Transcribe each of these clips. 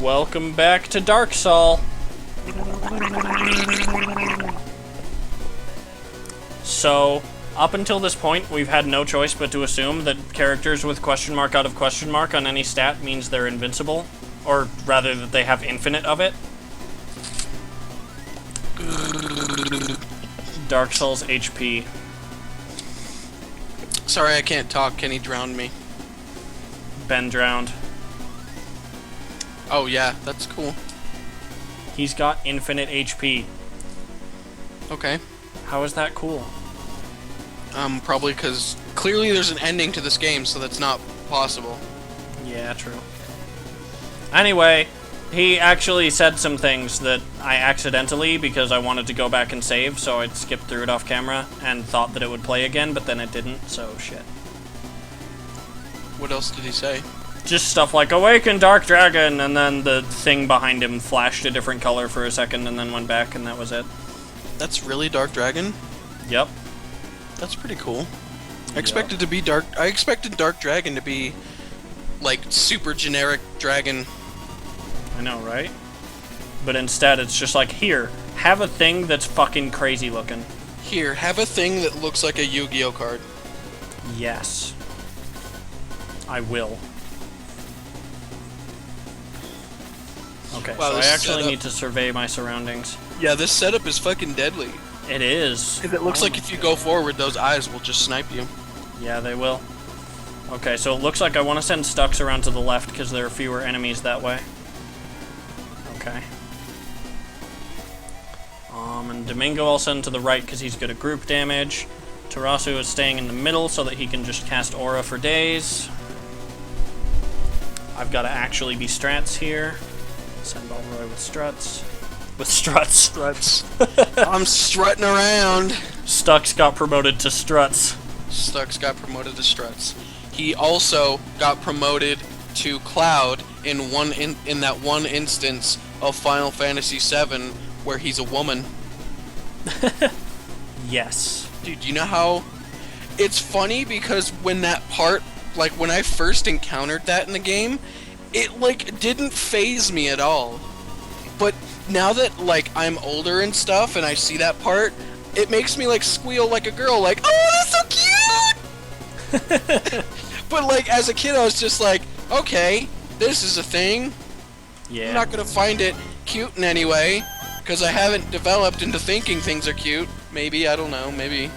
Welcome back to Dark Soul. So, up until this point, we've had no choice but to assume that characters with question mark out of question mark on any stat means they're invincible. Or rather, that they have infinite of it. Dark Souls HP. Sorry, I can't talk. Kenny drowned me. Ben drowned. Oh, yeah, that's cool. He's got infinite HP. Okay. How is that cool? Probably because clearly there's an ending to this game, so that's not possible. Yeah, true. Anyway, he actually said some things that I accidentally, because I wanted to go back and save, so I skipped through it off camera and thought that it would play again, but then it didn't, so shit. What else did he say? Just stuff like, "Awaken, Dark Dragon," and then the thing behind him flashed a different color for a second and then went back, and that was it. That's really Dark Dragon? Yep. That's pretty cool. I expected Dark Dragon to be, like, super generic dragon. I know, right? But instead, it's just like, here, have a thing that's fucking crazy looking. Here, have a thing that looks like a Yu-Gi-Oh card. Yes. I will. Okay, Wow, so I this actually setup- need to survey my surroundings. Yeah, this setup is fucking deadly. It is. It looks like if you go forward, those eyes will just snipe you. Yeah, they will. Okay, so it looks like I want to send Stux around to the left because there are fewer enemies that way. Okay. And Domingo I'll send to the right because he's good at group damage. Tarasu is staying in the middle so that he can just cast Aura for days. I've got to actually be strats here. Send Balroy with struts. With struts. Struts. I'm strutting around. Stux got promoted to struts. Stux got promoted to struts. He also got promoted to Cloud in that one instance of Final Fantasy VII where he's a woman. Yes. Dude, you know how... It's funny because when that part, like when I first encountered that in the game, it like didn't faze me at all. But now that like I'm older and stuff and I see that part, it makes me like squeal like a girl, like, "Oh, that's so cute!" But like as a kid I was just like, okay, this is a thing. Yeah. I'm not gonna find it cute in any way, because I haven't developed into thinking things are cute. Maybe, I don't know, maybe.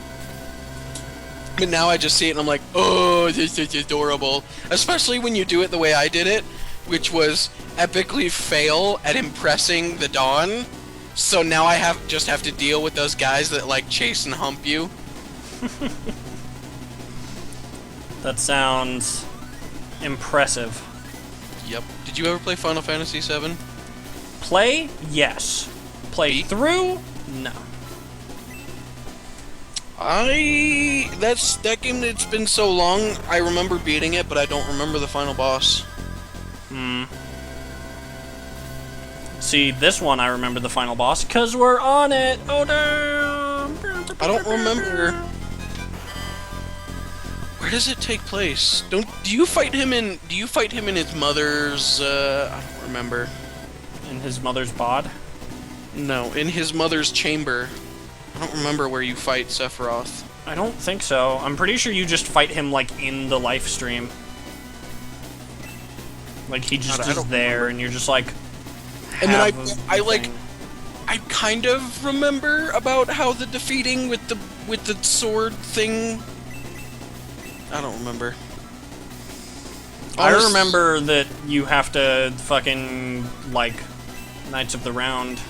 But now I just see it and I'm like, oh, this is adorable. Especially when you do it the way I did it, which was epically fail at impressing the Dawn. So now I just have to deal with those guys that like chase and hump you. That sounds impressive. Yep. Did you ever play Final Fantasy VII? Play? Yes. Play Beat? through? No. That game, it's been so long, I remember beating it, but I don't remember the final boss. See, this one I remember the final boss, because we're on it! Oh, damn! I don't remember. Where does it take place? Do you fight him in his mother's, I don't remember. In his mother's bod? No, in his mother's chamber. I don't remember where you fight Sephiroth. I don't think so. I'm pretty sure you just fight him, like, in the live stream. Like, he just I is don't there, remember. and you're just like... And then have a thing. I kind of remember about how the defeating with the sword thing. I don't remember. I remember that you have to fucking, like, Knights of the Round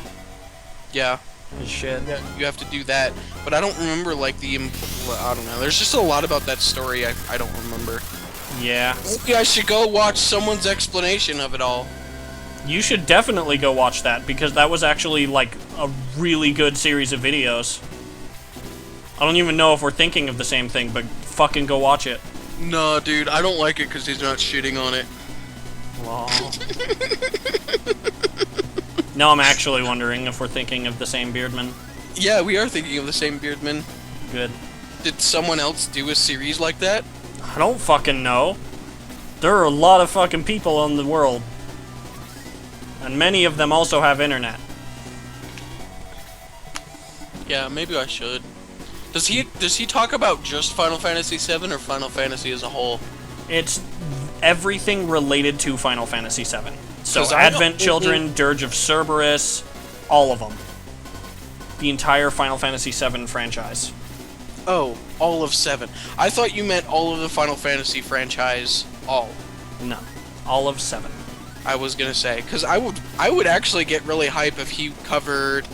Yeah. and shit. You have to do that, but I don't remember like I don't know. There's just a lot about that story I don't remember. Yeah. Maybe I should go watch someone's explanation of it all. You should definitely go watch that, because that was actually, like, a really good series of videos. I don't even know if we're thinking of the same thing, but fucking go watch it. No, dude, I don't like it because he's not shitting on it. Lol. Now I'm actually wondering if we're thinking of the same Beardman. Yeah, we are thinking of the same Beardman. Good. Did someone else do a series like that? I don't fucking know. There are a lot of fucking people in the world. And many of them also have internet. Yeah, maybe I should. Does he talk about just Final Fantasy VII or Final Fantasy as a whole? It's everything related to Final Fantasy VII. So 'Cause I don't- Advent Children, Dirge of Cerberus, all of them. The entire Final Fantasy VII franchise. Oh, all of 7. I thought you meant all of the Final Fantasy franchise. All. No, all of 7. I was gonna say, because I would actually get really hype if he covered.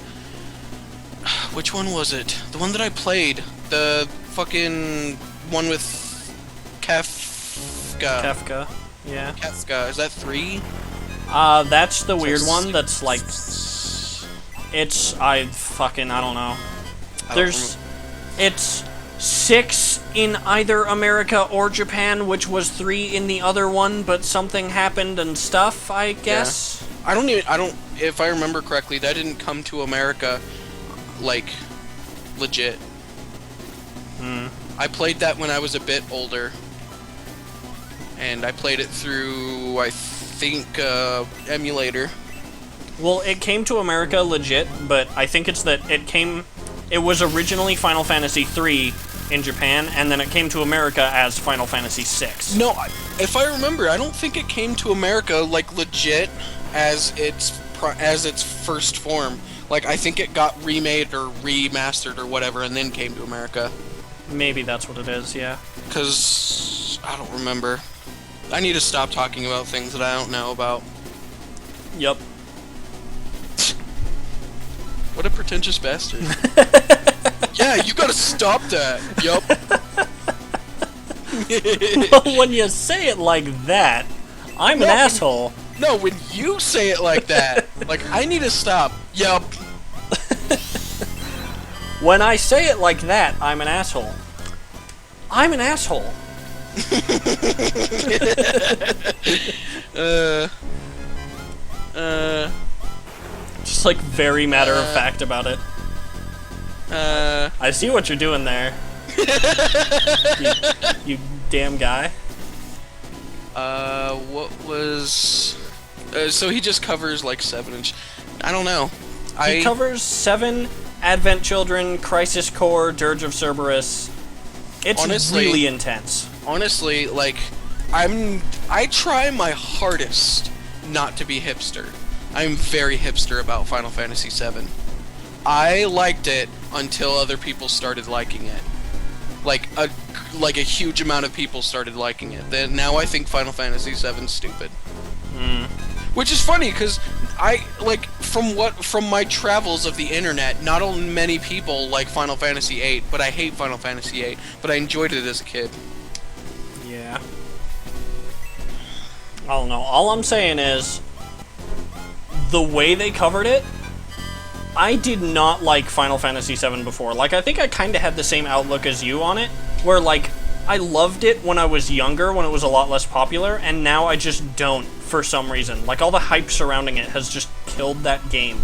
Which one was it? The one that I played, the fucking one with Kefka, yeah. Kefka. Is that 3? That's the weird like one. That's like, I don't know. It's 6 in either America or Japan, which was 3 in the other one, but something happened and stuff, I guess. Yeah. If I remember correctly, that didn't come to America, like, legit. I played that when I was a bit older. And I played it through, I think, emulator. Well, it came to America legit, but I think it's that it was originally Final Fantasy III in Japan, and then it came to America as Final Fantasy VI. No, if I remember, I don't think it came to America, like, legit as its first form. Like, I think it got remade or remastered or whatever, and then came to America. Maybe that's what it is, yeah. Because I don't remember. I need to stop talking about things that I don't know about. Yup. What a pretentious bastard. Yeah, you gotta stop that. Yup. Well, when you say it like that, I'm an asshole. No, when you say it like that, like, I need to stop. Yup. When I say it like that, I'm an asshole. I'm an asshole. Just like very matter of fact about it. I see what you're doing there. you damn guy. What was... so he just covers, like, 7 and... I don't know. He covers 7, Advent Children, Crisis Core, Dirge of Cerberus. It's honestly, really intense. Honestly, like, I try my hardest not to be hipster. I'm very hipster about Final Fantasy VII. I liked it until other people started liking it. Like a huge amount of people started liking it. Then now I think Final Fantasy VII's stupid. Which is funny because from my travels of the internet, not only many people like Final Fantasy VIII, but I hate Final Fantasy VIII, but I enjoyed it as a kid. Yeah. I don't know. All I'm saying is, the way they covered it, I did not like Final Fantasy VII before. Like, I think I kind of had the same outlook as you on it, where, like, I loved it when I was younger, when it was a lot less popular, and now I just don't, for some reason. Like, all the hype surrounding it has just killed that game.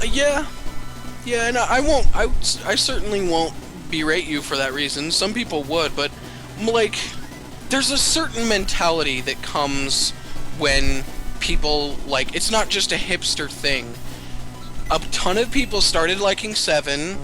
Yeah. Yeah, and I certainly won't berate you for that reason. Some people would, but, like, there's a certain mentality that comes when people, like, it's not just a hipster thing. A ton of people started liking 7,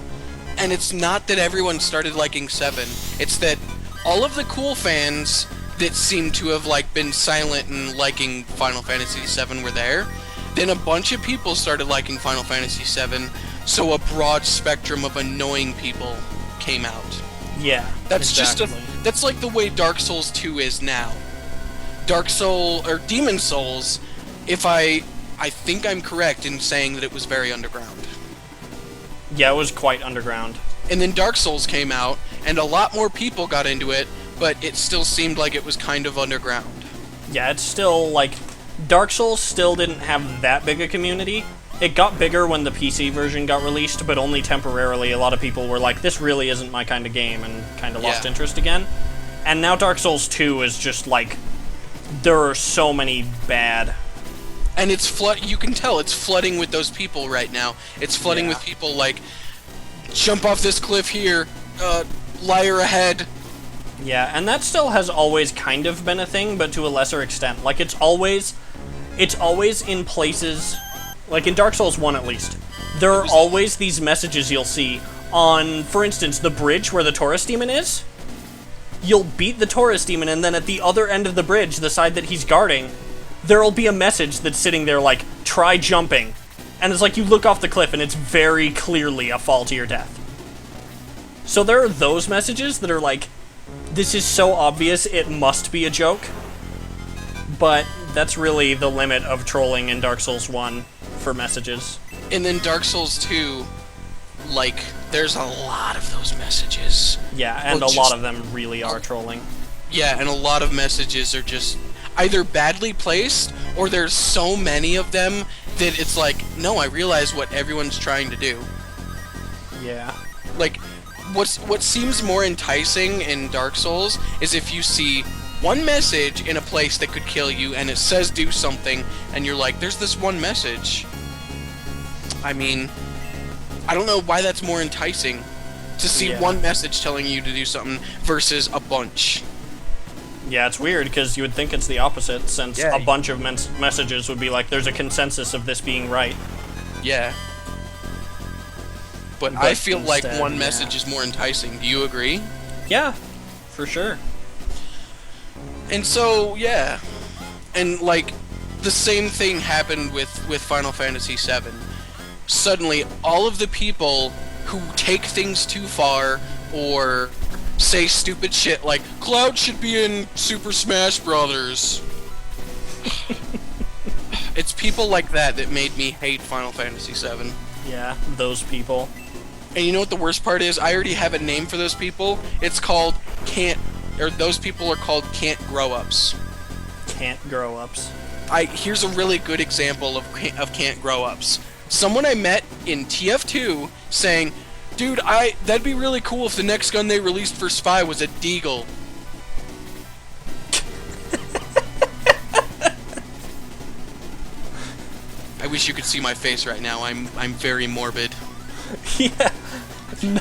and it's not that everyone started liking 7. It's that all of the cool fans that seem to have, like, been silent and liking Final Fantasy VII were there. Then a bunch of people started liking Final Fantasy VII, so a broad spectrum of annoying people came out. Yeah, That's exactly. that's like the way Dark Souls 2 is now. Demon Souls, if I think I'm correct in saying that it was very underground. Yeah, it was quite underground. And then Dark Souls came out, and a lot more people got into it, but it still seemed like it was kind of underground. Yeah, it's still, like, Dark Souls still didn't have that big a community. It got bigger when the PC version got released, but only temporarily. A lot of people were like, this really isn't my kind of game, and kind of lost interest again. And now Dark Souls 2 is just, like, there are so many bad... And you can tell it's flooding with those people right now. It's flooding with people like, jump off this cliff here, liar ahead. Yeah, and that still has always kind of been a thing, but to a lesser extent. Like, it's always... it's always in places, like in Dark Souls 1 at least, there are always these messages you'll see on, for instance, the bridge where the Taurus demon is. You'll beat the Taurus demon, and then at the other end of the bridge, the side that he's guarding, there'll be a message that's sitting there like, try jumping. And it's like you look off the cliff and it's very clearly a fall to your death. So there are those messages that are like, this is so obvious it must be a joke. But that's really the limit of trolling in Dark Souls 1 for messages. And then Dark Souls 2, like, there's a lot of those messages. Yeah, and a lot of them really are trolling. Yeah, and a lot of messages are just either badly placed, or there's so many of them that it's like, no, I realize what everyone's trying to do. Yeah. Like, what seems more enticing in Dark Souls is if you see one message in a place that could kill you, and it says do something, and you're like, there's this one message. I mean, I don't know why that's more enticing, to see one message telling you to do something versus a bunch. Yeah, it's weird, because you would think it's the opposite, since a bunch of messages would be like, there's a consensus of this being right. Yeah. But I feel like one message is more enticing. Do you agree? Yeah, for sure. And so, yeah. And, like, the same thing happened with Final Fantasy VII. Suddenly, all of the people who take things too far, or say stupid shit like, Cloud should be in Super Smash Brothers. It's people like that that made me hate Final Fantasy VII. Yeah, those people. And you know what the worst part is? I already have a name for those people. It's called those people are called can't grow ups. Can't grow ups. Here's a really good example of can't grow ups. Someone I met in TF2 saying, dude, that'd be really cool if the next gun they released for Spy was a Deagle. I wish you could see my face right now. I'm very morbid. Yeah.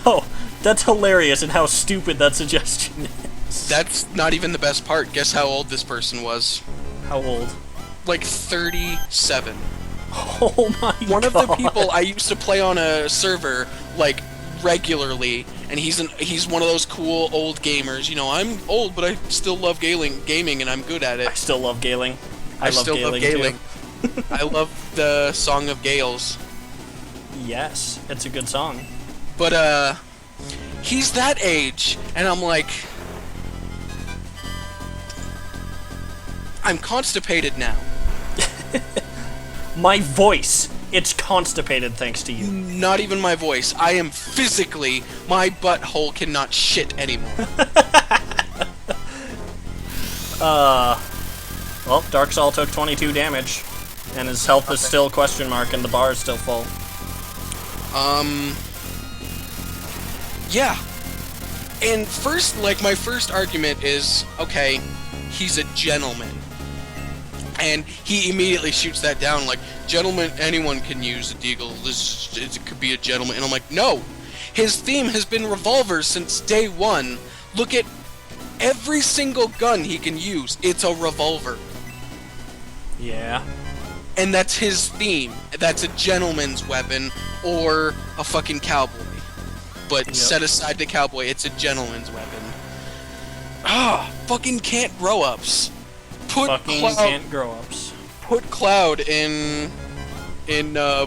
No, that's hilarious, and how stupid that suggestion is. That's not even the best part. Guess how old this person was? How old? Like 37. Oh my god. One of the people I used to play on a server, like, regularly, and he's one of those cool old gamers. You know, I'm old, but I still love gaming, and I'm good at it. I still love Galing. I still love Galing. I love the Song of Gales. Yes, it's a good song. But, he's that age, and I'm like, I'm constipated now. My voice, it's constipated thanks to you. Not even my voice. I am physically, my butthole cannot shit anymore. Well, Dark Saul took 22 damage, and his health is still question mark, and the bar is still full. Yeah. And my first argument is, okay, he's a gentleman. And he immediately shoots that down, like, gentleman, anyone can use a deagle, it could be a gentleman. And I'm like, no! His theme has been revolvers since day one. Look at every single gun he can use, it's a revolver. Yeah. And that's his theme. That's a gentleman's weapon, or a fucking cowboy. But set aside the cowboy, it's a gentleman's weapon. Fucking can't grow ups. Can't grow ups. Put Cloud in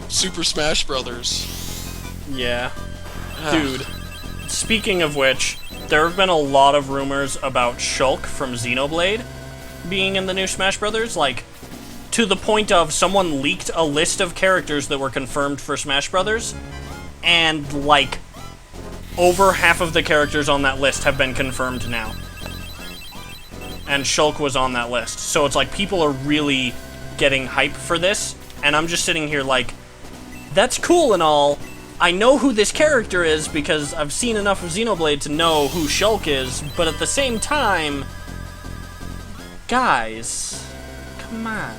Super Smash Brothers. Yeah. Dude, speaking of which, there have been a lot of rumors about Shulk from Xenoblade being in the new Smash Brothers, like, to the point of someone leaked a list of characters that were confirmed for Smash Brothers, and, like, over half of the characters on that list have been confirmed now. And Shulk was on that list. So it's like, people are really getting hype for this, and I'm just sitting here like, that's cool and all. I know who this character is because I've seen enough of Xenoblade to know who Shulk is, but at the same time, guys, come on.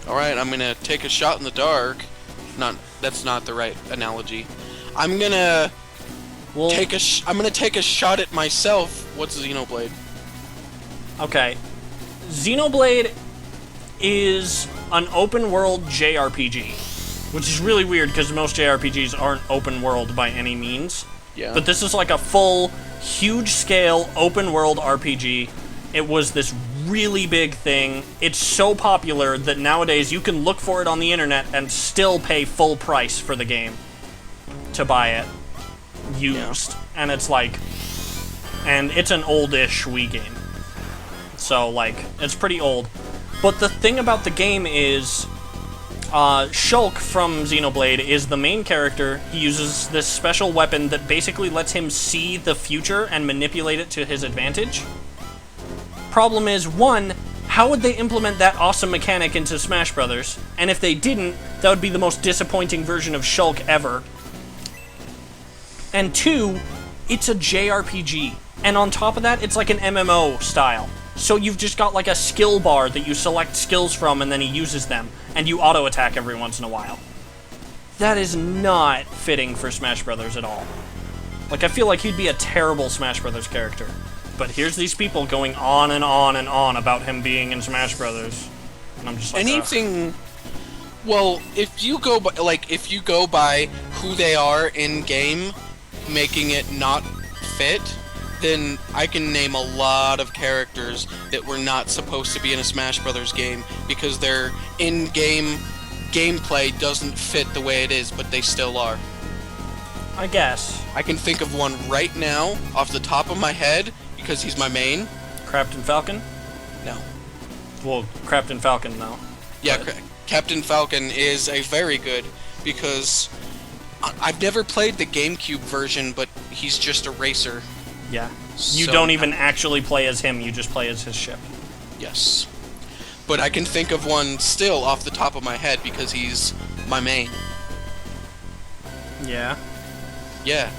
Alright, I'm gonna take a shot in the dark. That's not the right analogy. I'm gonna take a shot at myself. What's Xenoblade? Okay. Xenoblade is an open world JRPG, which is really weird because most JRPGs aren't open world by any means. Yeah. But this is like a full, huge scale open world RPG. It was this really big thing. It's so popular that nowadays you can look for it on the internet and still pay full price for the game to buy it used. And it's like, and it's an oldish Wii game. So like, it's pretty old. But the thing about the game is, Shulk from Xenoblade is the main character. He uses this special weapon that basically lets him see the future and manipulate it to his advantage. Problem is, one, how would they implement that awesome mechanic into Smash Brothers? And if they didn't, that would be the most disappointing version of Shulk ever. And two, it's a JRPG. And on top of that, it's like an MMO style. So you've just got like a skill bar that you select skills from and then he uses them. And you auto-attack every once in a while. That is not fitting for Smash Brothers at all. Like, I feel like he'd be a terrible Smash Brothers character. But here's these people going on and on and on about him being in Smash Brothers. And I'm just like, anything... Well, if you go by who they are in-game, making it not fit, then I can name a lot of characters that were not supposed to be in a Smash Brothers game because their in-game gameplay doesn't fit the way it is, but they still are. I guess. I can think of one right now, off the top of my head, because he's my main. Captain Falcon? No. Well, Captain Falcon, though. Yeah, Captain Falcon is a very good, because I've never played the GameCube version, but he's just a racer. Yeah. You So- don't even actually play as him, you just play as his ship. Yes. But I can think of one still off the top of my head because he's my main. Yeah. Yeah.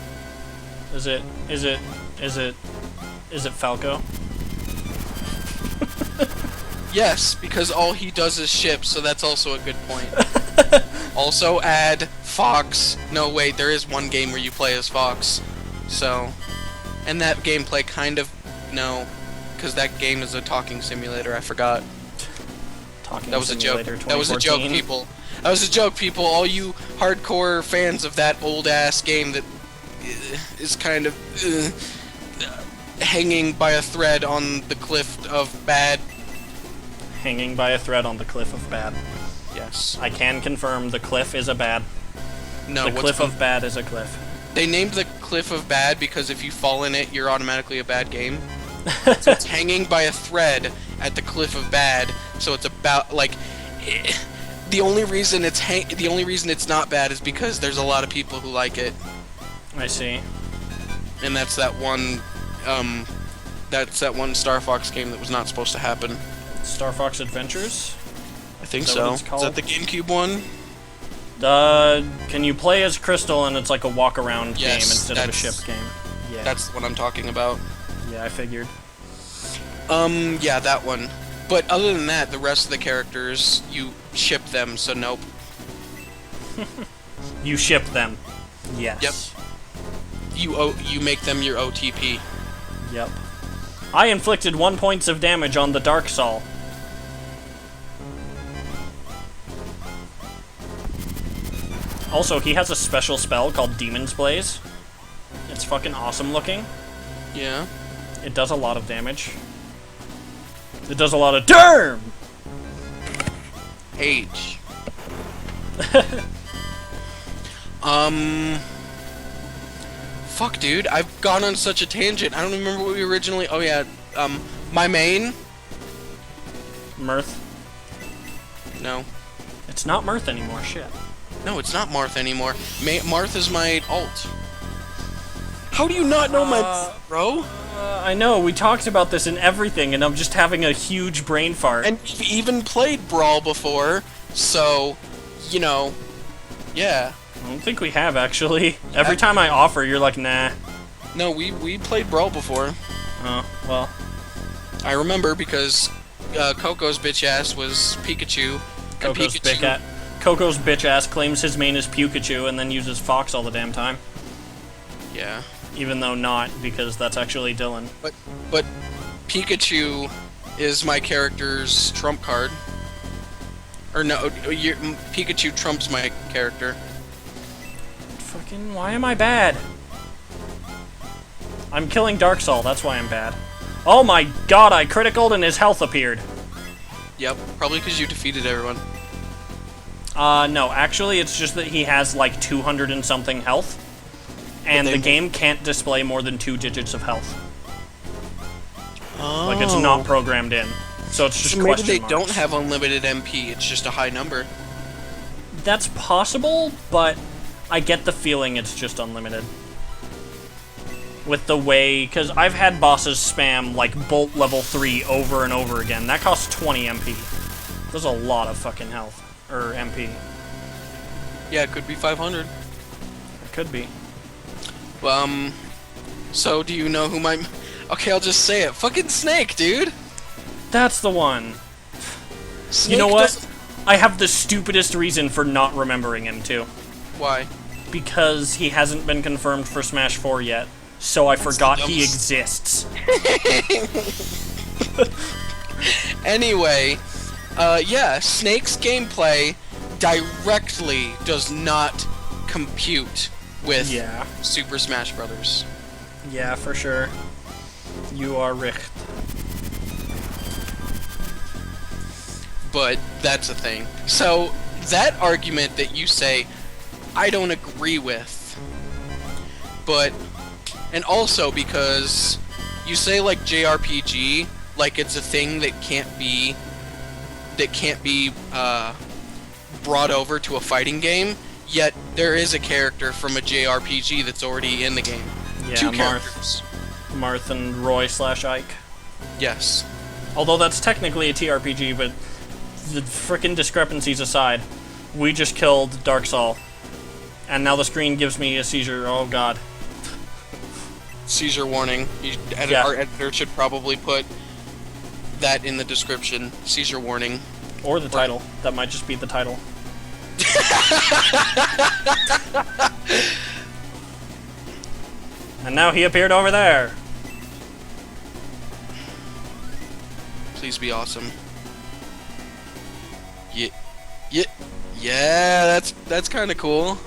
Is it Falco? Yes, because all he does is ship, so that's also a good point. Also add Fox. No, wait, there is one game where you play as Fox. So, and that gameplay kind of, no, because that game is a talking simulator, I forgot. Talking That was a joke. Simulator That was a joke, 2014. people. That was a joke, people. All you hardcore fans of that old-ass game that is kind of hanging by a thread on the cliff of bad. Hanging by a thread on the cliff of bad. Yes. I can confirm the cliff is a bad. No, The cliff of bad is a cliff. They named the cliff of bad because if you fall in it, you're automatically a bad game. So it's hanging by a thread at the cliff of bad. So it's about like the only reason it's not bad is because there's a lot of people who like it, I see. and that's that one Star Fox game that was not supposed to happen. Star Fox Adventures? I think Is that so. what it's called? Is that the GameCube one? Can you play as Crystal and it's like a walk-around game Yes, instead of a that's- ship game? Yeah. That's what I'm talking about. Yeah, I figured. Yeah, that one. But other than that, the rest of the characters, you ship them, so nope. You ship them. Yes. Yep. You make them your OTP. Yep. I inflicted 1 point of damage on the Dark Soul. Also, he has a special spell called Demon's Blaze. It's fucking awesome looking. Yeah. It does a lot of damage. It does a lot of DERM! Age. Fuck, dude. I've gone on such a tangent. I don't remember what we originally... Oh, yeah. My main? Mirth. No. It's not Mirth anymore, shit. No, it's not Marth anymore. Marth is my alt. How do you not know my... Bro? I know, we talked about this in everything, and I'm just having a huge brain fart. And we've even played Brawl before, so... You know... Yeah. I don't think we have, actually. Every time I offer, you're like, nah. No, we played Brawl before. Oh, well. I remember because Coco's bitch ass was Pikachu. And Coco's bitch ass claims his main is Pikachu and then uses Fox all the damn time. Yeah. Even though not, because that's actually Dylan. But Pikachu is my character's trump card. Or no, Pikachu trumps my character. Fucking, why am I bad? I'm killing Darksoul, that's why I'm bad. Oh my god, I criticaled and his health appeared. Yep, probably because you defeated everyone. No, actually it's just that he has like 200 and something health. And the game can't display more than 2 digits of health. Oh. Like, it's not programmed in. So it's just maybe question they marks. don't have unlimited MP, it's just a high number. That's possible, but I get the feeling it's just unlimited. With the way... Because I've had bosses spam, like, Bolt level 3 over and over again. That costs 20 MP. There's a lot of fucking health. Or MP. Yeah, it could be 500. It could be. So do you know who my... Okay, I'll just say it. Fucking Snake, dude! That's the one. Snake You know what? doesn't- I have the stupidest reason for not remembering him, too. Why? Because he hasn't been confirmed for Smash 4 yet, so I forgot the he dumbest- exists. Anyway, yeah, Snake's gameplay directly does not compute with Yeah. Super Smash Brothers. Yeah, for sure. You are Richt. But that's a thing. So, that argument that you say, I don't agree with. But, and also because you say like JRPG, like it's a thing that can't be brought over to a fighting game, yet there is a character from a JRPG that's already in the game. Yeah, 2 Marth. characters. Marth and Roy / Ike. Yes. Although that's technically a TRPG, but the frickin' discrepancies aside, we just killed Darksoul. And now the screen gives me a seizure, oh god. Seizure warning. Yeah. Our editor should probably put that in the description. Seizure warning. Or the title. That might just be the title. And now he appeared over there. Please be awesome. Yeah, that's kind of cool.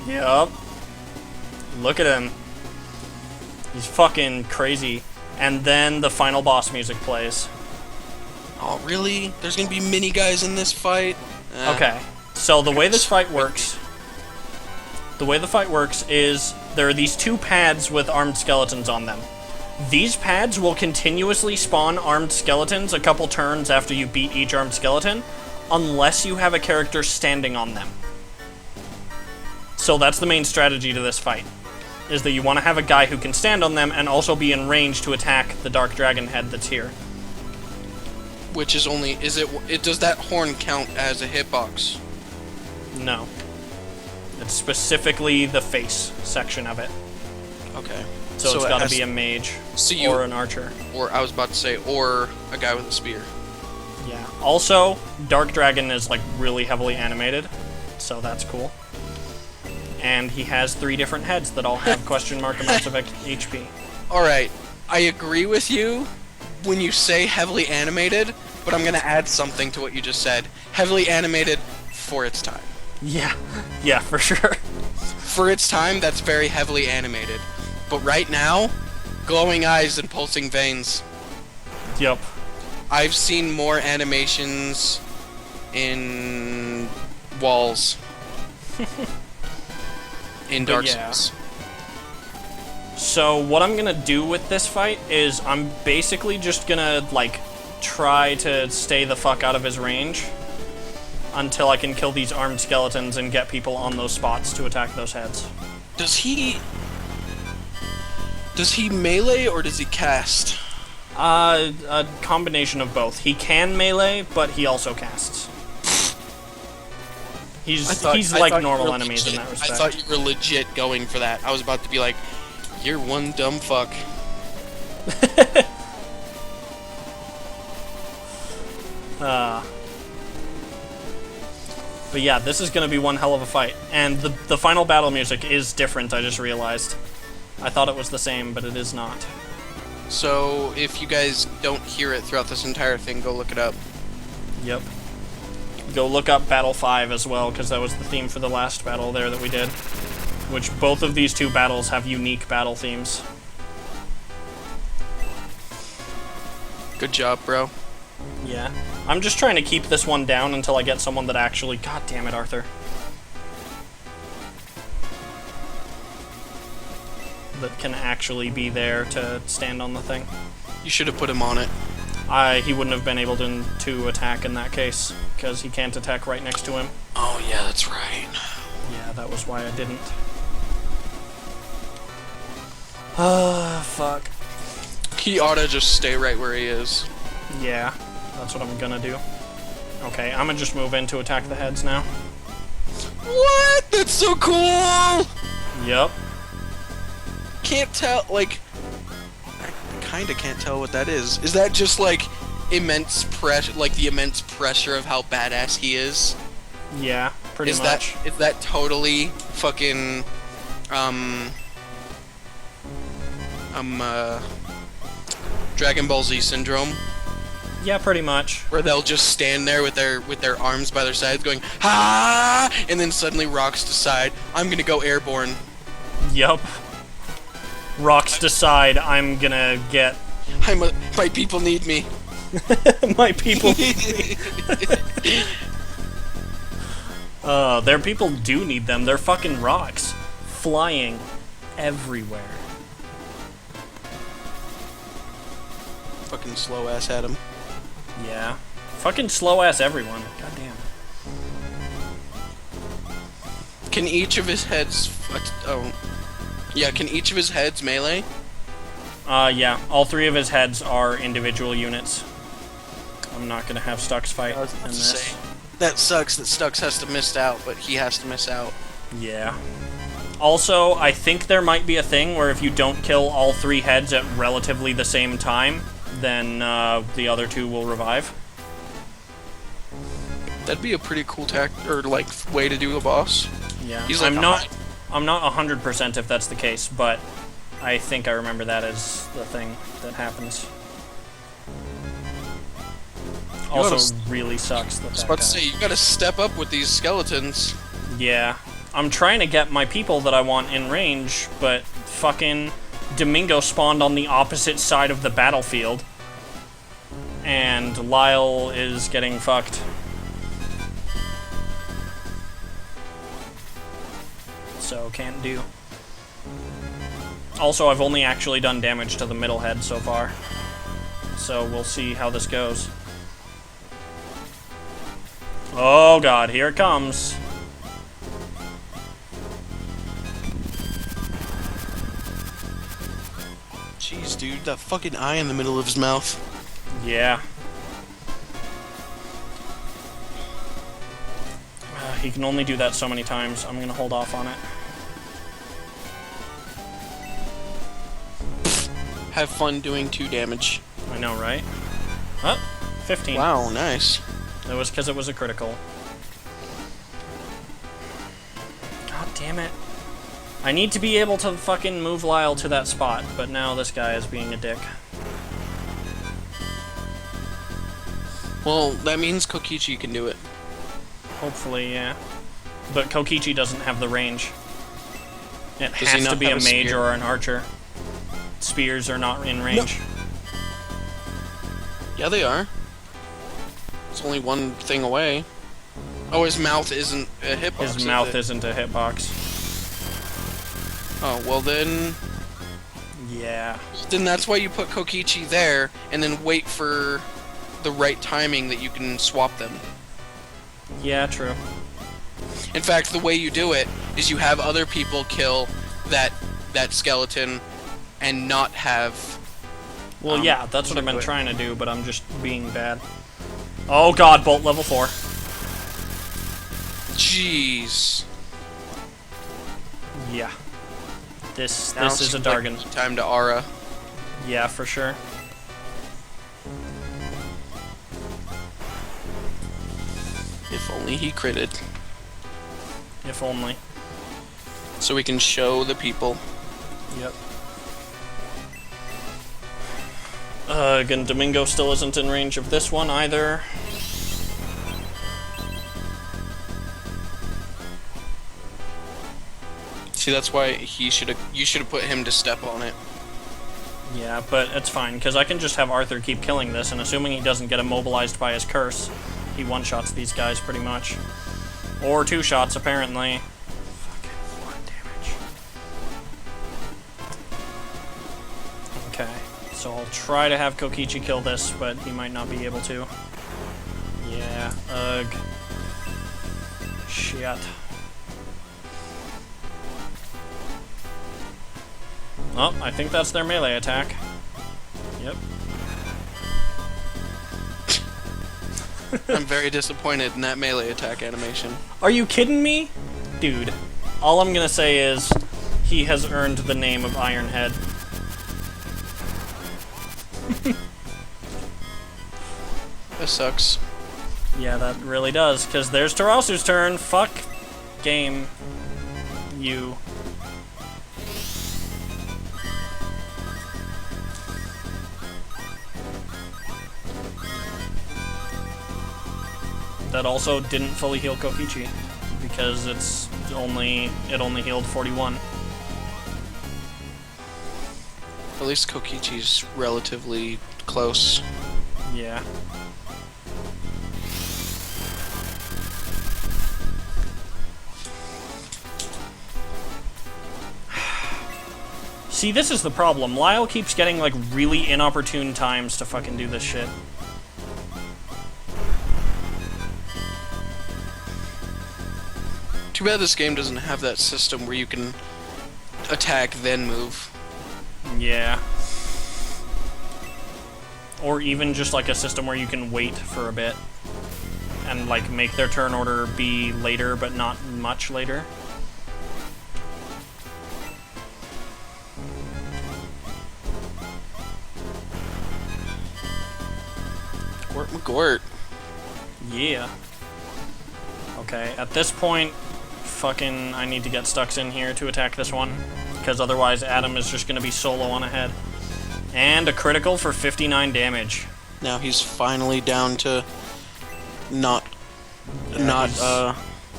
Yup. Look at him. He's fucking crazy. And then the final boss music plays. Oh, really? There's gonna be mini guys in this fight? Okay. So the way this fight works... The way the fight works is there are these 2 pads with armed skeletons on them. These pads will continuously spawn armed skeletons a couple turns after you beat each armed skeleton, unless you have a character standing on them. So that's the main strategy to this fight, is that you want to have a guy who can stand on them and also be in range to attack the Dark Dragon head that's here. Which is only... does that horn count as a hitbox? No. It's specifically the face section of it. Okay. So it's it gotta has- be a mage So or an archer. Or I was about to say, or a guy with a spear. Yeah. Also, Dark Dragon is like really heavily animated, so that's cool. And he has 3 different heads that all have question mark amounts of HP. Alright, I agree with you when you say heavily animated, but I'm gonna add something to what you just said. Heavily animated for its time. Yeah. Yeah, for sure. For its time, that's very heavily animated. But right now, glowing eyes and pulsing veins. Yup. I've seen more animations in walls. In But Dark yeah. Souls. So what I'm gonna do with this fight is I'm basically just gonna, like, try to stay the fuck out of his range until I can kill these armed skeletons and get people on those spots to attack those heads. Does he melee or does he cast? A combination of both. He can melee, but he also casts. He's I like thought normal you were enemies in legit- that respect. I thought you were legit going for that. I was about to be like, you're one dumb fuck. But yeah, this is gonna be one hell of a fight. And the final battle music is different, I just realized. I thought it was the same, but it is not. So if you guys don't hear it throughout this entire thing, go look it up. Yep. Go look up Battle 5 as well, because that was the theme for the last battle there that we did. Which both of these two battles have unique battle themes. Good job, bro. Yeah. I'm just trying to keep this one down until I get someone that actually... God damn it, Arthur. That can actually be there to stand on the thing. You should have put him on it. He wouldn't have been able to attack in that case, because he can't attack right next to him. Oh, yeah, that's right. Yeah, that was why I didn't. Ah, fuck. He ought to just stay right where he is. Yeah, that's what I'm gonna do. Okay, I'm gonna just move in to attack the heads now. What? That's so cool! Yep. Can't tell, like... I kinda can't tell what that is. Is that just, like, immense pressure, like the immense pressure of how badass he is? Yeah, pretty much. Is that totally fucking, Dragon Ball Z syndrome? Yeah, pretty much. Where they'll just stand there with their arms by their sides going, ha! And then suddenly Rocks decide, I'm gonna go airborne. Yup. Rocks decide I'm gonna get... My people need me. My people need me. Their people do need them. They're fucking rocks. Flying everywhere. Fucking slow ass Adam. Yeah. Fucking slow ass everyone. Goddamn. Can each of his heads... Oh. Yeah, can each of his heads melee? Yeah. All three of his heads are individual units. I'm not gonna have Stux fight in this. That sucks that Stux has to miss out, but he has to miss out. Yeah. Also, I think there might be a thing where if you don't kill all three heads at relatively the same time, then the other two will revive. That'd be a pretty cool way to do a boss. Yeah. He's like I'm not 100% if that's the case, but I think I remember that as the thing that happens. Also, really sucks that I was about to say, you gotta step up with these skeletons. Yeah. I'm trying to get my people that I want in range, but fucking Domingo spawned on the opposite side of the battlefield. And Lyle is getting fucked. So, can't do. Also, I've only actually done damage to the middle head so far. So, we'll see how this goes. Oh god, here it comes. Jeez, dude, that fucking eye in the middle of his mouth. Yeah. He can only do that so many times. I'm gonna hold off on it. Have fun doing 2 damage. I know, right? Oh, 15. Wow, nice. That was because it was a critical. God damn it. I need to be able to fucking move Lyle to that spot, but now this guy is being a dick. Well, that means Kokichi can do it. Hopefully, yeah. But Kokichi doesn't have the range. It Does he has not to be have a a mage spear? or an archer. Spears are not in range. No. Yeah, they are. It's only one thing away. Oh, his mouth isn't a hitbox. His mouth isn't a hitbox. Oh, well then... Yeah. Then that's why you put Kokichi there, and then wait for the right timing that you can swap them. Yeah, true. In fact, the way you do it is you have other people kill that skeleton and not have... Well, yeah, that's what I've been trying to do, but I'm just being bad. Oh god, Bolt level 4. Jeez. Yeah. This Now is a Dargon. Like time to Aura. Yeah, for sure. If only he critted. If only. So we can show the people. Yep. Again, Domingo still isn't in range of this one either. See, that's why you should have put him to step on it. Yeah, but it's fine, because I can just have Arthur keep killing this, and assuming he doesn't get immobilized by his curse, he one-shots these guys pretty much. Or two shots, apparently. Fucking 1 damage. Okay, so I'll try to have Kokichi kill this, but he might not be able to. Yeah, ugh. Shit. Oh, I think that's their melee attack. Yep. I'm very disappointed in that melee attack animation. Are you kidding me? Dude, all I'm gonna say is he has earned the name of Ironhead. This sucks. Yeah, that really does, because there's Tarasu's turn. Fuck game. You. That also didn't fully heal Kokichi, because it only healed 41. At least Kokichi's relatively close. Yeah. See, this is the problem. Lyle keeps getting, like, really inopportune times to fucking do this shit. Too bad this game doesn't have that system where you can attack then move. Yeah. Or even just like a system where you can wait for a bit and like make their turn order be later but not much later. Gort McGort. Yeah. Okay, at this point, fucking I need to get Stux in here to attack this one, because otherwise Adam is just gonna be solo on ahead. And a critical for 59 damage. Now he's finally down to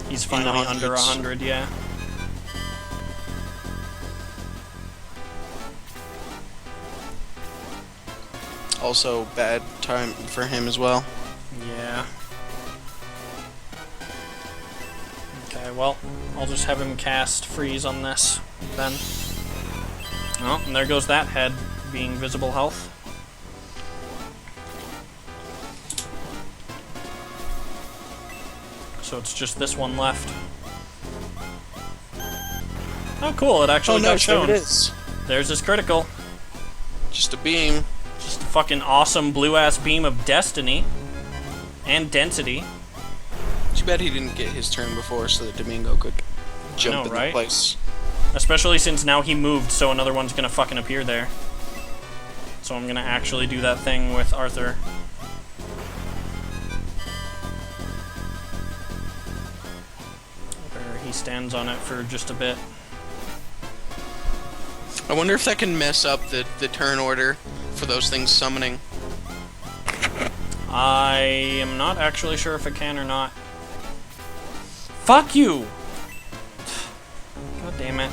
he's finally under 100, yeah. Also bad time for him as well. Yeah. Okay, well, I'll just have him cast freeze on this, then. Oh, and there goes that head, being visible health. So it's just this one left. Oh, cool, it actually got shown. There it is. There's his critical. Just a beam. Just a fucking awesome blue-ass beam of destiny. And density. Too bad he didn't get his turn before so that Domingo could jump in the place. Especially since now he moved, so another one's gonna fucking appear there. So I'm gonna actually do that thing with Arthur. Where he stands on it for just a bit. I wonder if that can mess up the turn order for those things summoning. I am not actually sure if it can or not. Fuck you! God damn it.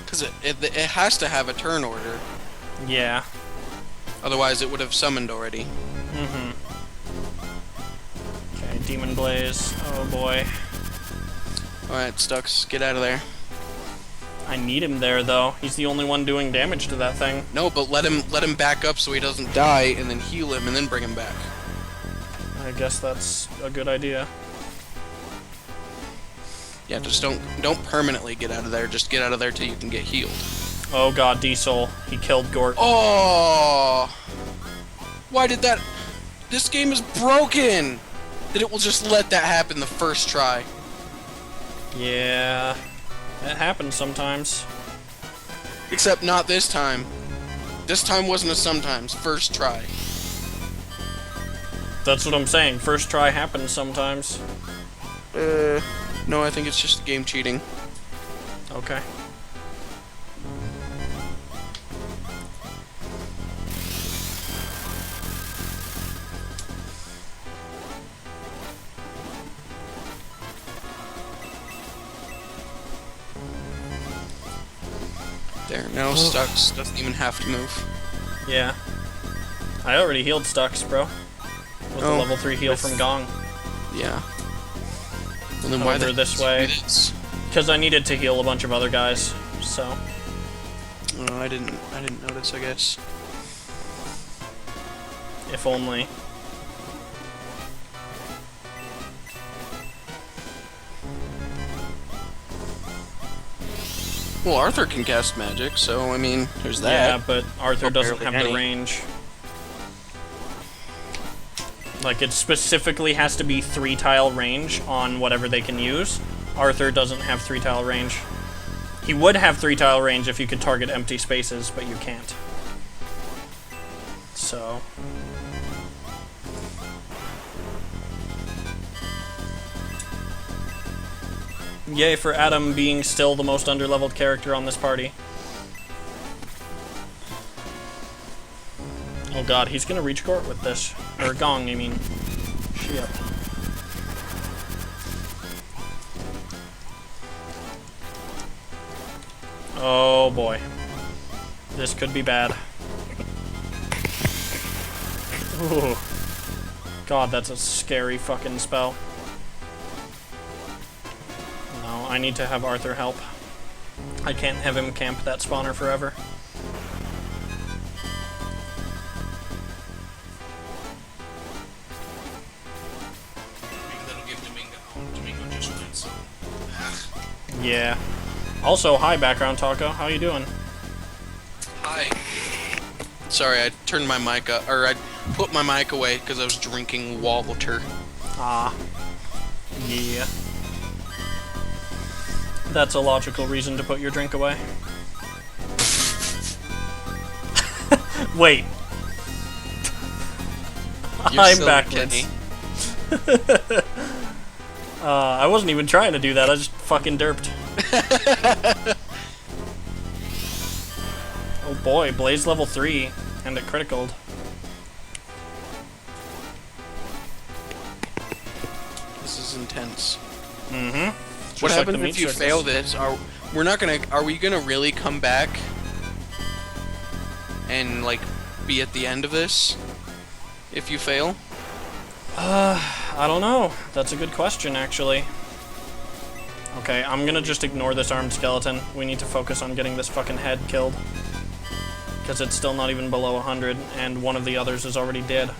Because it has to have a turn order. Yeah. Otherwise it would have summoned already. Mm-hmm. Okay, Demon Blaze. Oh boy. Alright, Stux, get out of there. I need him there, though. He's the only one doing damage to that thing. No, but let him back up so he doesn't die, and then heal him, and then bring him back. I guess that's a good idea. Yeah, just don't permanently get out of there. Just get out of there till you can get healed. Oh god, D-Soul. He killed Gort. Oh! Why did that... This game is broken! That it will just let that happen the first try. Yeah... It happens sometimes. Except not this time. This time wasn't a sometimes. First try. That's what I'm saying. First try happens sometimes. No, I think it's just game cheating. Okay. There, now Stux doesn't even have to move. Yeah. I already healed Stux, bro. With the level 3 heal from Gong. Yeah. Well, then why this way? Because I needed to heal a bunch of other guys, so. Oh, I didn't notice, I guess. If only. Well, Arthur can cast magic, so, I mean, there's that. Yeah, but Arthur doesn't have the range. Like, it specifically has to be 3-tile range on whatever they can use. Arthur doesn't have 3-tile range. He would have 3-tile range if you could target empty spaces, but you can't. So... Yay for Adam being still the most underleveled character on this party. Oh god, he's gonna reach court with this. Or Gong, I mean. Shit. Oh boy. This could be bad. Ooh. God, that's a scary fucking spell. No, I need to have Arthur help. I can't have him camp that spawner forever. Yeah. Also, hi, Background Taco. How you doing? Hi. Sorry, I turned my mic up, or I put my mic away because I was drinking water. Ah. Yeah. That's a logical reason to put your drink away. Wait. I'm backwards. I wasn't even trying to do that, I just fucking derped. Oh boy, Blaze level 3, and it criticaled. This is intense. Mm-hmm. What happens if you fail this? Are we gonna really come back and like be at the end of this if you fail? I don't know. That's a good question, actually. Okay, I'm gonna just ignore this armed skeleton. We need to focus on getting this fucking head killed. Because it's still not even below 100, and one of the others is already dead.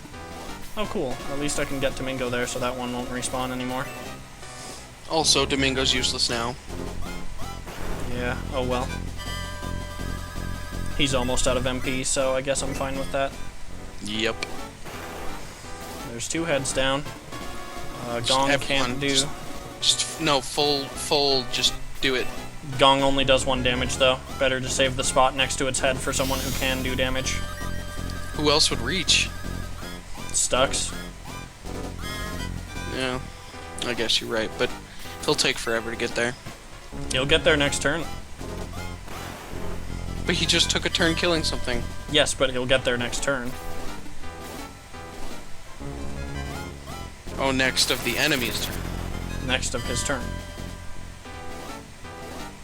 Oh, cool. At least I can get Domingo there, so that one won't respawn anymore. Also, Domingo's useless now. Yeah, oh well. He's almost out of MP, so I guess I'm fine with that. Yep. There's 2 heads down. Gong can't do... No, full, just do it. Gong only does 1 damage, though. Better to save the spot next to its head for someone who can do damage. Who else would reach? Stux. Yeah, I guess you're right, but he'll take forever to get there. He'll get there next turn. But he just took a turn killing something. Yes, but he'll get there next turn. Oh, next of the enemy's turn. Next of his turn.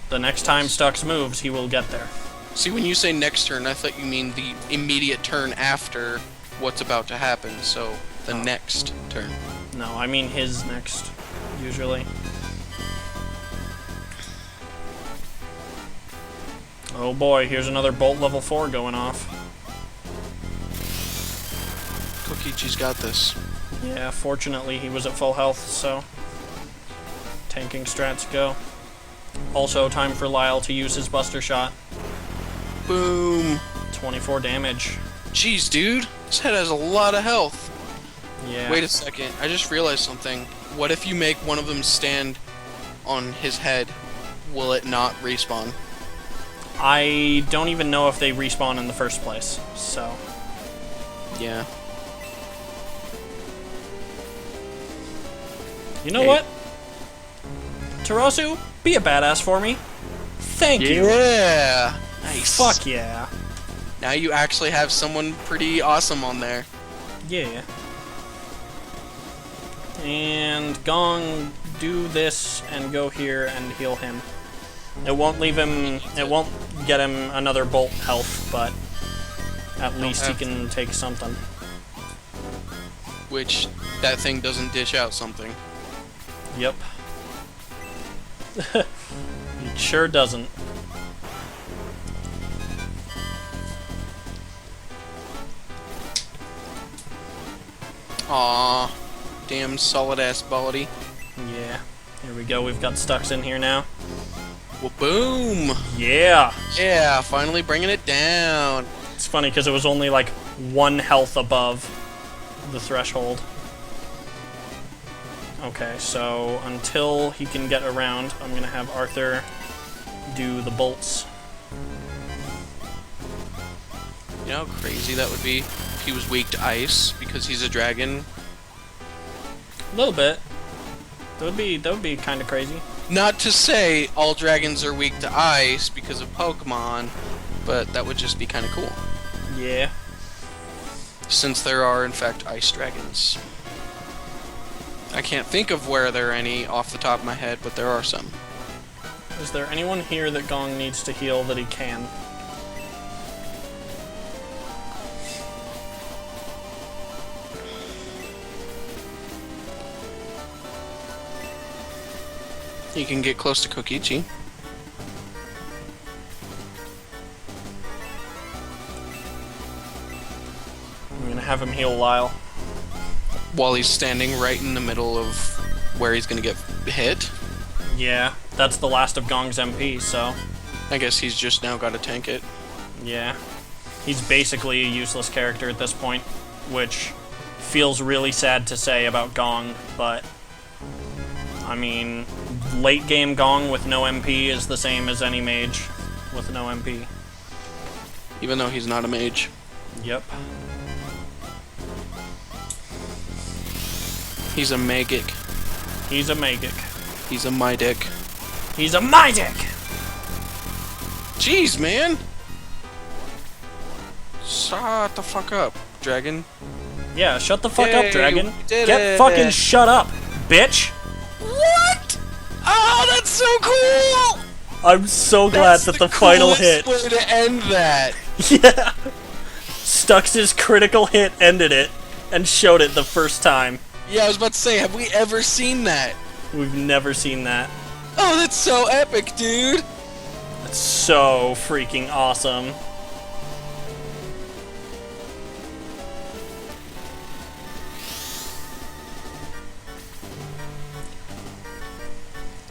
The next time Stux moves, he will get there. See, when you say next turn, I thought you mean the immediate turn after what's about to happen, so the next turn. No, I mean his next, usually. Oh boy, here's another Bolt level 4 going off. Kokichi's got this. Yeah, fortunately he was at full health, so... Tanking strats go. Also, time for Lyle to use his Buster Shot. Boom! 24 damage. Jeez, dude. This head has a lot of health. Yeah. Wait a second. I just realized something. What if you make one of them stand on his head? Will it not respawn? I don't even know if they respawn in the first place, so... Yeah. You know what? Tarasu, be a badass for me. Thank you. Yeah! Nice. Fuck yeah. Now you actually have someone pretty awesome on there. Yeah. And Gong, do this and go here and heal him. It won't leave him. It won't get him another bolt health, but at least he can take something. Which that thing doesn't dish out something. Yep. It sure doesn't. Aw, damn solid ass body. Yeah. Here we go. We've got Stux in here now. Well, boom! Yeah. Yeah, finally bringing it down. It's funny because it was only like 1 health above the threshold. Okay, so until he can get around, I'm gonna have Arthur do the bolts. You know how crazy that would be if he was weak to ice because he's a dragon? A little bit. That would be kind of crazy. Not to say all dragons are weak to ice because of Pokemon, but that would just be kind of cool. Yeah. Since there are, in fact, ice dragons. I can't think of where there are any off the top of my head, but there are some. Is there anyone here that Gong needs to heal that he can? You can get close to Kokichi. I'm gonna have him heal Lyle. While he's standing right in the middle of where he's gonna get hit. Yeah, that's the last of Gong's MP, so I guess he's just now got to tank it. yeah. He's basically a useless character at this point, which feels really sad to say about Gong, but I mean, late game Gong with no MP is the same as any mage with no MP. Even though he's not a mage. Yep. He's a magic. He's a magic. He's a Mydic. He's a magic! Jeez, man! Shut the fuck up, dragon. Yeah, shut the fuck up, Yay, dragon. we did Get it. fucking shut up, bitch! What? Oh, that's so cool! I'm so glad That's that the final coolest hit. way to end that. Yeah! Stux's critical hit ended it and showed it the first time. Yeah, I was about to say, have we ever seen that? We've never seen that. Oh, that's so epic, dude! That's so freaking awesome.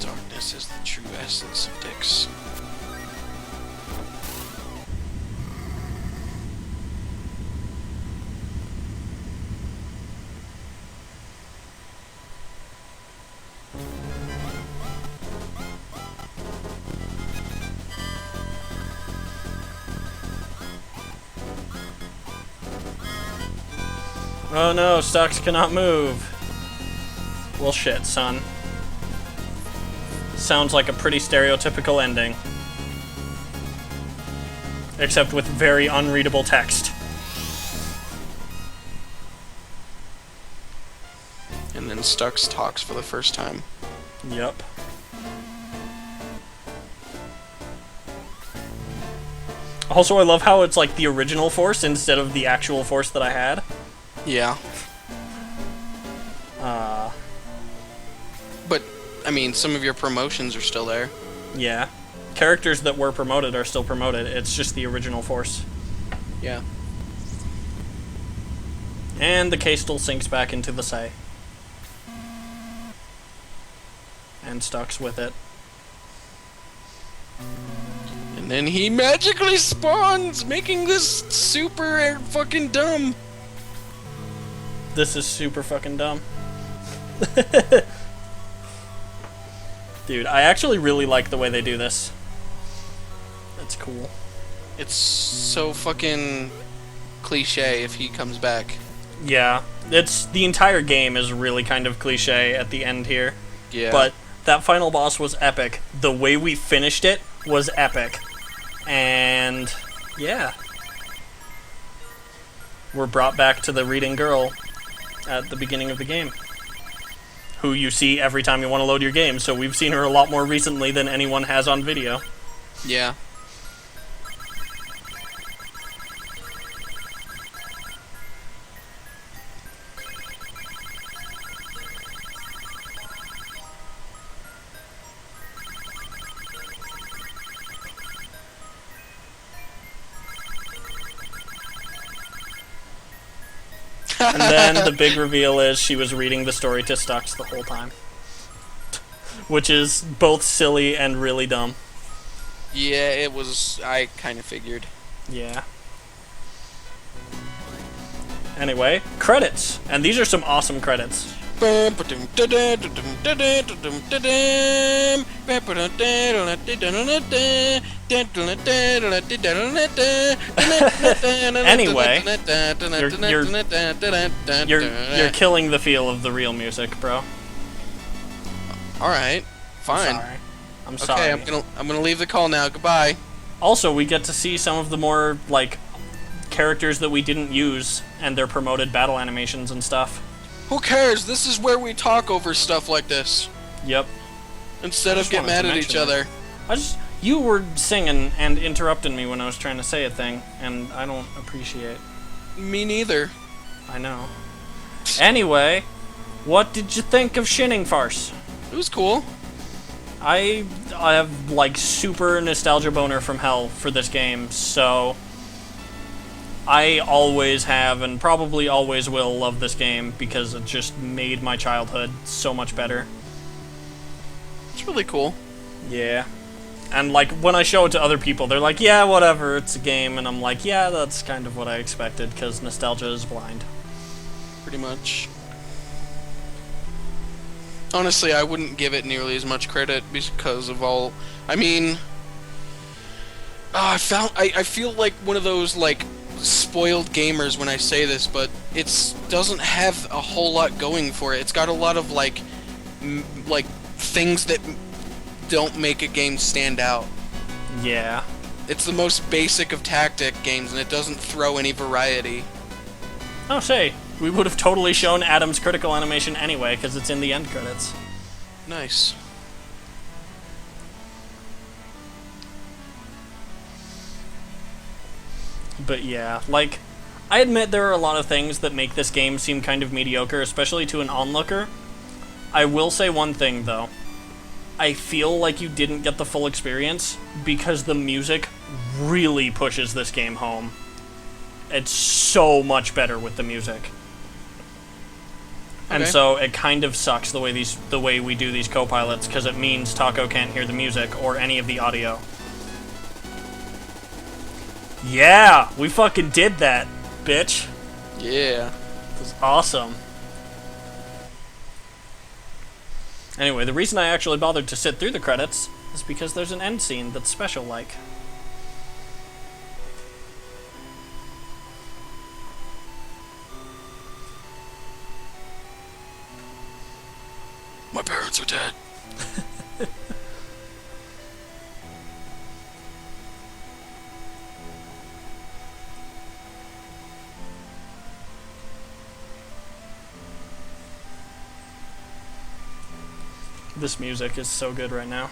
Darkness is the true essence of Dix. Oh no, Stux cannot move. Well shit, son. Sounds like a pretty stereotypical ending. Except with very unreadable text. And then Stux talks for the first time. Yep. Also, I love how it's like the original force instead of the actual force that I had. Yeah. But, I mean, some of your promotions are still there. Yeah. Characters that were promoted are still promoted. It's just the original force. Yeah. And the K still sinks back into the Sei. And Stux with it. And then he magically spawns, making this super fucking dumb. This is super fucking dumb. Dude, I actually really like the way they do this. That's cool. It's so fucking cliche if he comes back. Yeah, it's the entire game is really kind of cliche at the end here. Yeah. But that final boss was epic. The way we finished it was epic. And yeah. We're brought back to the reading girl at the beginning of the game. who you see every time you want to load your game, so we've seen her a lot more recently than anyone has on video. Yeah. And then the big reveal is she was reading the story to Stux the whole time. Which is both silly and really dumb. Yeah, it was. I kind of figured. Yeah. Anyway, credits. And these are some awesome credits. Anyway, you're killing the feel of the real music, bro. All right, fine. I'm sorry. Okay, I'm gonna leave the call now. Goodbye. Also, we get to see some of the more like characters that we didn't use and their promoted battle animations and stuff. Who cares? This is where we talk over stuff like this. Yep. Instead of get mad at each other. You were singing and interrupting me when I was trying to say a thing, and I don't appreciate. Me neither. I know. Anyway, what did you think of Shining Farce? It was cool. I have like super nostalgia boner from hell for this game, so I always have and probably always will love this game because it just made my childhood so much better. It's really cool. Yeah. And like when I show it to other people, they're like, yeah, whatever, it's a game, and I'm like, yeah, that's kind of what I expected because nostalgia is blind. Pretty much. Honestly, I wouldn't give it nearly as much credit because of all. I mean, I feel like one of those like spoiled gamers when I say this, but it doesn't have a whole lot going for it. It's got a lot of like things that don't make a game stand out. Yeah. It's the most basic of tactic games, and it doesn't throw any variety. Oh, say, we would have totally shown Adam's critical animation anyway, because it's in the end credits. Nice. But yeah, like, I admit there are a lot of things that make this game seem kind of mediocre, especially to an onlooker. I will say one thing, though. I feel like you didn't get the full experience because the music really pushes this game home. It's so much better with the music. And so it kind of sucks the way we do these co-pilots because it means Taco can't hear the music or any of the audio. Yeah, we fucking did that, bitch. Yeah. It was awesome. Anyway, the reason I actually bothered to sit through the credits is because there's an end scene that's special-like. My parents are dead. This music is so good right now.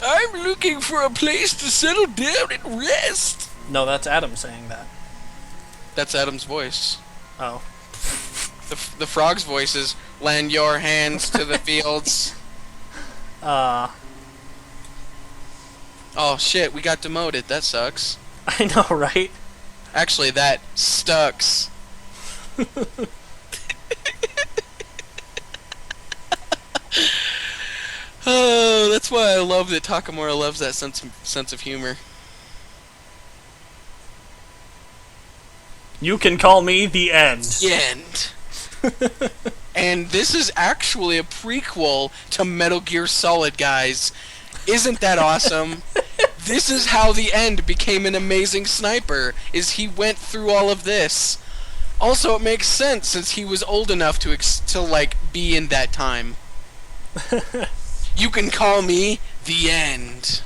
I'm looking for a place to settle down and rest. No, that's Adam saying that. That's Adam's voice. Oh. The frog's voice is, lend your hands to the fields. Oh shit, we got demoted. That sucks. I know, right? Actually, that stucks. Oh, that's why I love that Takamura loves that sense of humor. You can call me the End. The End. And this is actually a prequel to Metal Gear Solid, guys. Isn't that awesome? This is how the End became an amazing sniper, is he went through all of this. Also, it makes sense since he was old enough to like be in that time. You can call me the End.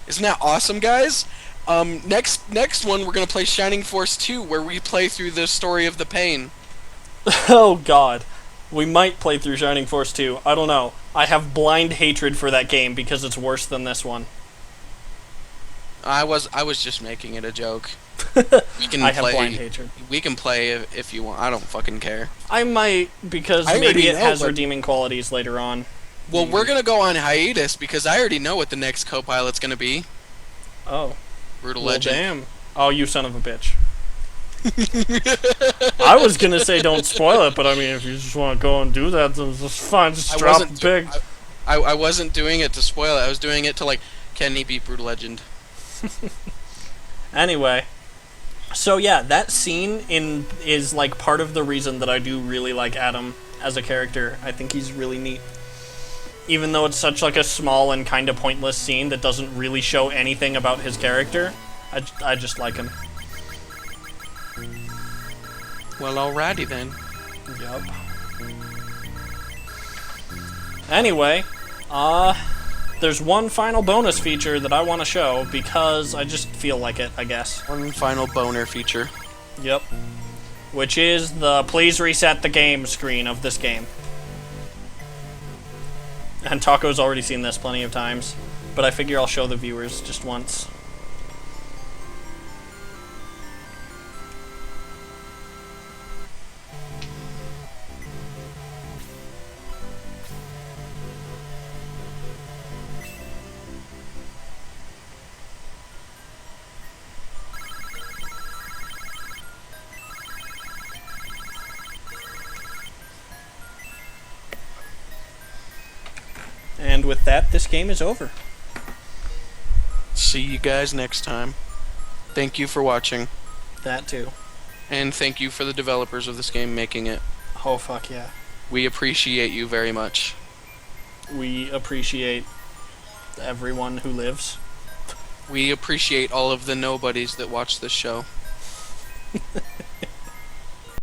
Isn't that awesome, guys? Next one we're gonna play Shining Force 2, where we play through the story of the pain. Oh god. We might play through Shining Force 2. I don't know. I have blind hatred for that game because it's worse than this one. I was just making it a joke. We can I have play. blind hatred. We can play if you want. I don't fucking care. I might, because I maybe already it know, has but- redeeming qualities later on. Well, we're gonna go on hiatus because I already know what the next co-pilot's gonna be. Oh. Brutal Well, Legend. damn. Oh, you son of a bitch. I was gonna say don't spoil it, but I mean, if you just want to go and do that, then it's fine. Just drop it big. I wasn't doing it to spoil it. I was doing it to like, can he beat Brutal Legend? Anyway, so yeah, that scene is like part of the reason that I do really like Adam as a character. I think he's really neat. Even though it's such like a small and kind of pointless scene that doesn't really show anything about his character, I just like him. Well, alrighty then. Yup. Anyway, there's one final bonus feature that I want to show because I just feel like it, I guess. One final boner feature. Yep. Which is the please reset the game screen of this game. And Taco's already seen this plenty of times, but I figure I'll show the viewers just once. And with that, this game is over. See you guys next time. Thank you for watching, That too. and thank you for the developers of this game making it. Oh fuck yeah. We appreciate you very much. We appreciate everyone who lives. We appreciate all of the nobodies that watch this show.